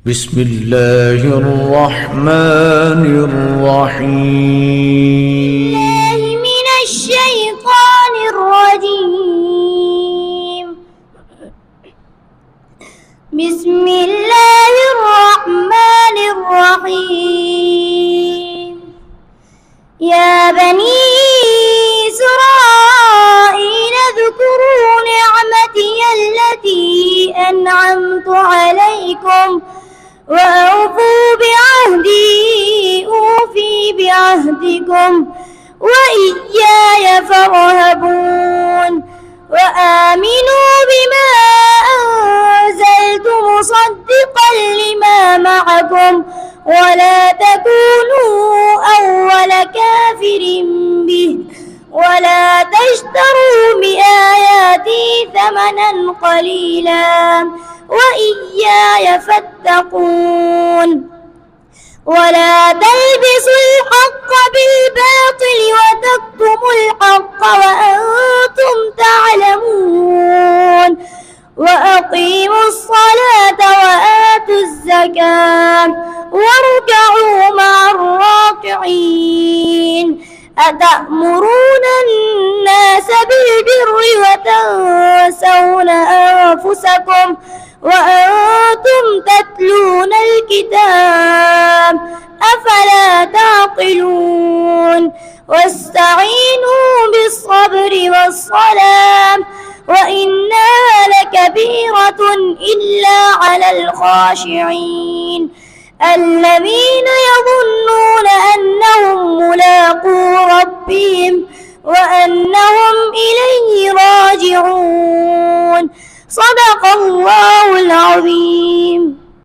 بسم الله الرحمن الرحيم. من الشيطان الرجيم. بسم الله الرحمن الرحيم. يا بني إسرائيل اذكروا نعمتي التي أنعمت عليكم وأوفوا بعهدي أوفي بعهدكم وإياي فارهبون وآمنوا بما أنزلت مصدقا لما معكم ولا تكونوا أول كافر به ولا تشتروا بآياتي ثمنا قليلا وإياي فاتقون ولا تلبسوا الحق بالباطل وتكتموا الحق وأنتم تعلمون وأقيموا الصلاة وآتوا الزكاة واركعوا مع الراكعين أتأمرون الناس بالبر وتنسون أنفسكم وأنتم تتلون الكتاب أفلا تعقلون واستعينوا بالصبر والصلاة وإنها لكبيرة إلا على الخاشعين الذين يظنون أنهم ملاقو ربهم وأنهم إليه راجعون. صدق الله العظيم.